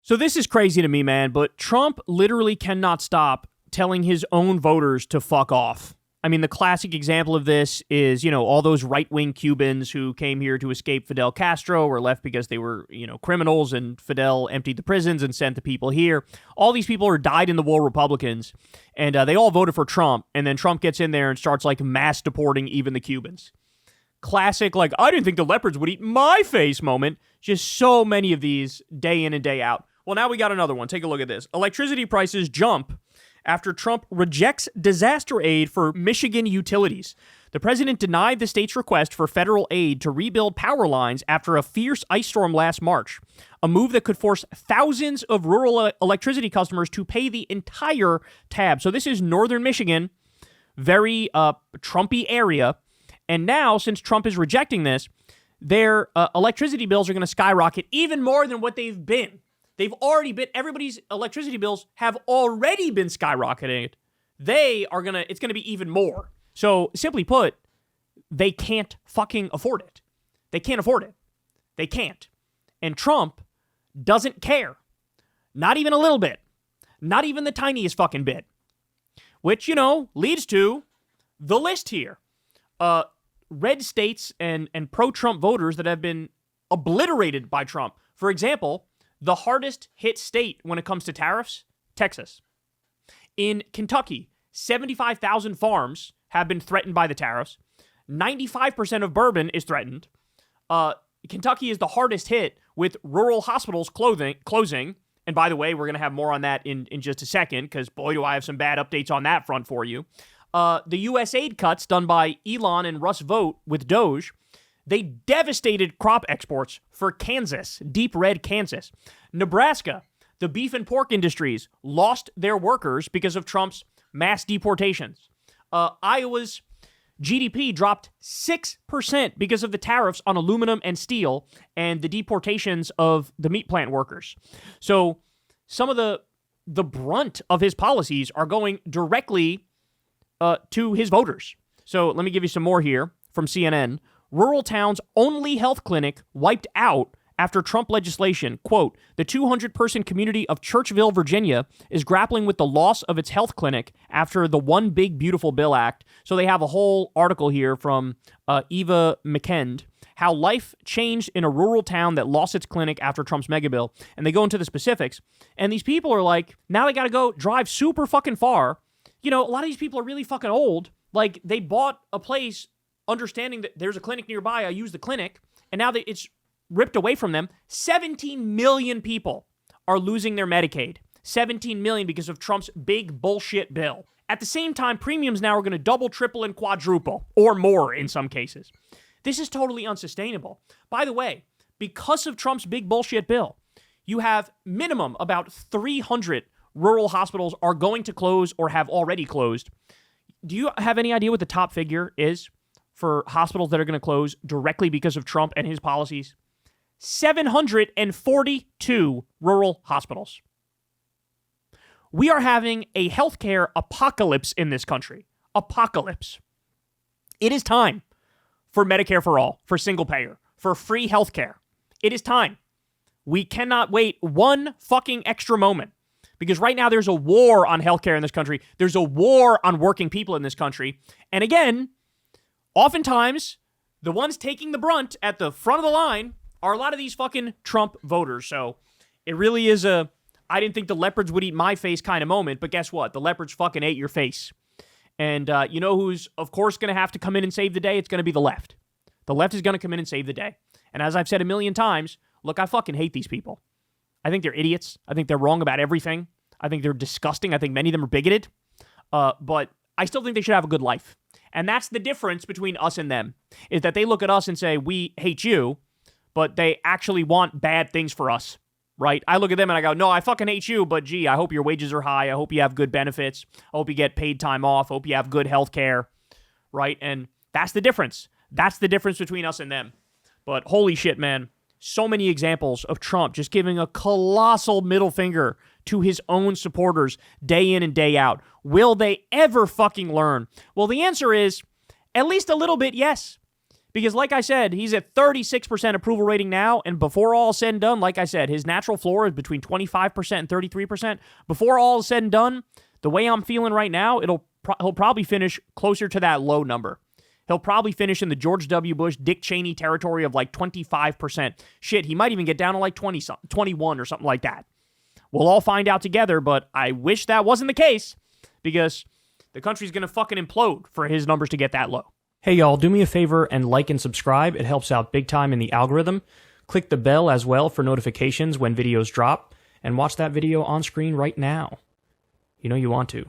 So this is crazy to me, man, but Trump literally cannot stop telling his own voters to fuck off. I mean, the classic example of this is, all those right-wing Cubans who came here to escape Fidel Castro were left because they were, criminals, and Fidel emptied the prisons and sent the people here. All these people are dyed-in-the-wool Republicans, and they all voted for Trump, and then Trump gets in there and starts, mass deporting even the Cubans. Classic, I didn't think the leopards would eat my face moment. Just so many of these day in and day out. Well, now we got another one. Take a look at this. Electricity prices jump after Trump rejects disaster aid for Michigan utilities. The president denied the state's request for federal aid to rebuild power lines after a fierce ice storm last March, a move that could force thousands of rural electricity customers to pay the entire tab. So this is northern Michigan, very Trumpy area. And now, since Trump is rejecting this, their electricity bills are going to skyrocket even more than what they've been. Everybody's electricity bills have already been skyrocketing. It's going to be even more. So, simply put, they can't fucking afford it. They can't afford it. They can't. And Trump doesn't care. Not even a little bit. Not even the tiniest fucking bit. Which, leads to the list here. Red states and pro-Trump voters that have been obliterated by Trump. For example, the hardest hit state when it comes to tariffs, Texas. In Kentucky, 75,000 farms have been threatened by the tariffs. 95% of bourbon is threatened. Kentucky is the hardest hit with rural hospitals closing. And by the way, we're going to have more on that in just a second, because boy, do I have some bad updates on that front for you. The U.S. aid cuts done by Elon and Russ Vought with Doge, they devastated crop exports for Kansas, deep red Kansas. Nebraska, the beef and pork industries lost their workers because of Trump's mass deportations. Iowa's GDP dropped 6% because of the tariffs on aluminum and steel and the deportations of the meat plant workers. So some of the brunt of his policies are going directly to his voters. So let me give you some more here from CNN. Rural town's only health clinic wiped out after Trump legislation. Quote, the 200-person community of Churchville, Virginia is grappling with the loss of its health clinic after the One Big Beautiful Bill Act. So they have a whole article here from Eva McKend, how life changed in a rural town that lost its clinic after Trump's mega bill. And they go into the specifics. And these people are like, now they got to go drive super fucking far. A lot of these people are really fucking old. They bought a place understanding that there's a clinic nearby. I use the clinic. And now that it's ripped away from them, 17 million people are losing their Medicaid. 17 million because of Trump's big bullshit bill. At the same time, premiums now are going to double, triple, and quadruple, or more in some cases. This is totally unsustainable. By the way, because of Trump's big bullshit bill, you have minimum about 300 rural hospitals are going to close or have already closed. Do you have any idea what the top figure is for hospitals that are going to close directly because of Trump and his policies? 742 rural hospitals. We are having a healthcare apocalypse in this country. Apocalypse. It is time for Medicare for all, for single payer, for free healthcare. It is time. We cannot wait one fucking extra moment. Because right now there's a war on healthcare in this country. There's a war on working people in this country. And again, oftentimes, the ones taking the brunt at the front of the line are a lot of these fucking Trump voters. So it really is a, I didn't think the leopards would eat my face kind of moment. But guess what? The leopards fucking ate your face. And you know who's, of course, going to have to come in and save the day? It's going to be the left. The left is going to come in and save the day. And as I've said a million times, look, I fucking hate these people. I think they're idiots. I think they're wrong about everything. I think they're disgusting. I think many of them are bigoted. But I still think they should have a good life. And that's the difference between us and them, is that they look at us and say, we hate you, but they actually want bad things for us, right? I look at them and I go, no, I fucking hate you, but gee, I hope your wages are high. I hope you have good benefits. I hope you get paid time off. I hope you have good health care, right? And that's the difference. That's the difference between us and them. But holy shit, man. So many examples of Trump just giving a colossal middle finger to his own supporters day in and day out. Will they ever fucking learn? Well, the answer is at least a little bit, yes. Because like I said, he's at 36% approval rating now, and before all is said and done, like I said, his natural floor is between 25% and 33%. Before all is said and done, the way I'm feeling right now, he'll probably finish closer to that low number. He'll probably finish in the George W. Bush, Dick Cheney territory of like 25%. Shit, he might even get down to like 21 or something like that. We'll all find out together, but I wish that wasn't the case because the country's going to fucking implode for his numbers to get that low. Hey y'all, do me a favor and like and subscribe. It helps out big time in the algorithm. Click the bell as well for notifications when videos drop, and watch that video on screen right now. You know you want to.